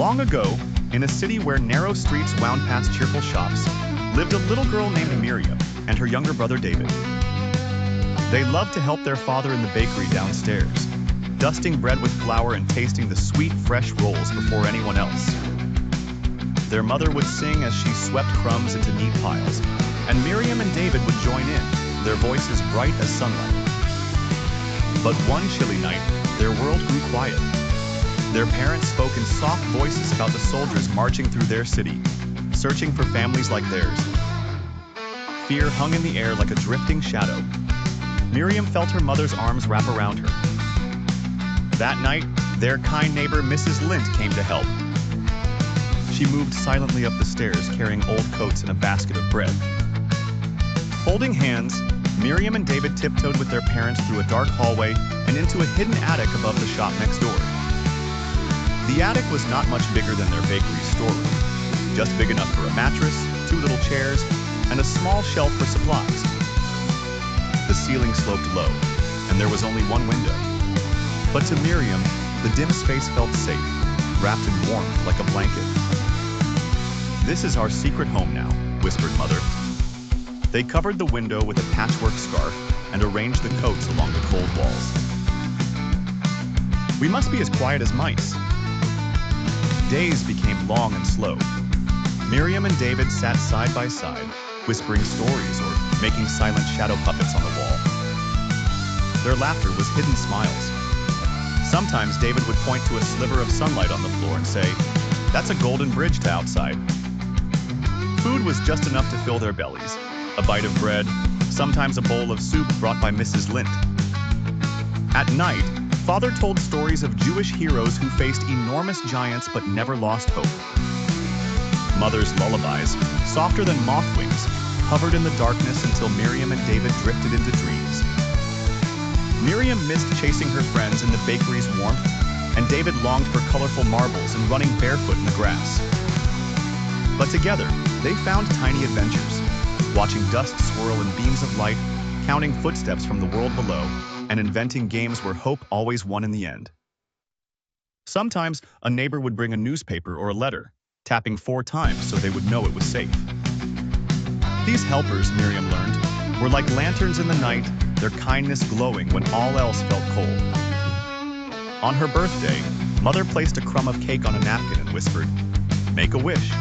Long ago, in a city where narrow streets wound past cheerful shops, lived a little girl named Miriam and her younger brother David. They loved to help their father in the bakery downstairs, dusting bread with flour and tasting the sweet, fresh rolls before anyone else. Their mother would sing as she swept crumbs into neat piles, and Miriam and David would join in, their voices bright as sunlight. But one chilly night, their world grew quiet. Their parents spoke in soft voices about the soldiers marching through their city, searching for families like theirs. Fear hung in the air like a drifting shadow. Miriam felt her mother's arms wrap around her. That night, their kind neighbor Mrs. Lint came to help. She moved silently up the stairs, carrying old coats and a basket of bread. Holding hands, Miriam and David tiptoed with their parents through a dark hallway and into a hidden attic above the shop next door. The attic was not much bigger than their bakery storeroom, just big enough for a mattress, 2 little chairs, and a small shelf for supplies. The ceiling sloped low, and there was only one window. But to Miriam, the dim space felt safe, wrapped in warmth like a blanket. "This is our secret home now," whispered Mother. They covered the window with a patchwork scarf and arranged the coats along the cold walls. "We must be as quiet as mice." Days became long and slow. Miriam and David sat side by side, whispering stories or making silent shadow puppets on the wall. Their laughter was hidden smiles. Sometimes David would point to a sliver of sunlight on the floor and say, "That's a golden bridge to outside." Food was just enough to fill their bellies. A bite of bread, sometimes a bowl of soup brought by Mrs. Lint. At night, Father told stories of Jewish heroes who faced enormous giants but never lost hope. Mother's lullabies, softer than moth wings, hovered in the darkness until Miriam and David drifted into dreams. Miriam missed chasing her friends in the bakery's warmth, and David longed for colorful marbles and running barefoot in the grass. But together, they found tiny adventures, watching dust swirl in beams of light, counting footsteps from the world below, and inventing games where hope always won in the end. Sometimes, a neighbor would bring a newspaper or a letter, tapping 4 times so they would know it was safe. These helpers, Miriam learned, were like lanterns in the night, their kindness glowing when all else felt cold. On her birthday, Mother placed a crumb of cake on a napkin and whispered, "Make a wish."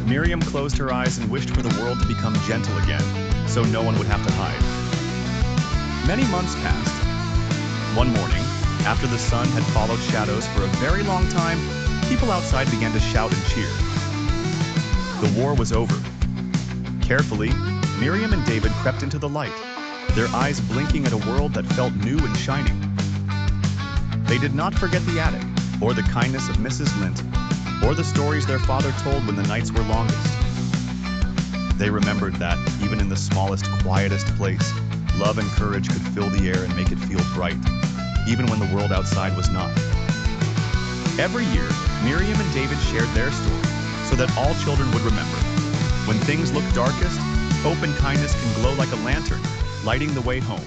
Miriam closed her eyes and wished for the world to become gentle again, so no one would have to hide. Many months passed. One morning, after the sun had followed shadows for a very long time, people outside began to shout and cheer. The war was over. Carefully, Miriam and David crept into the light, their eyes blinking at a world that felt new and shining. They did not forget the attic, or the kindness of Mrs. Lint, or the stories their father told when the nights were longest. They remembered that, even in the smallest, quietest place, love and courage could fill the air and make it feel bright, even when the world outside was not. Every year, Miriam and David shared their story, so that all children would remember. When things look darkest, hope and kindness can glow like a lantern, lighting the way home.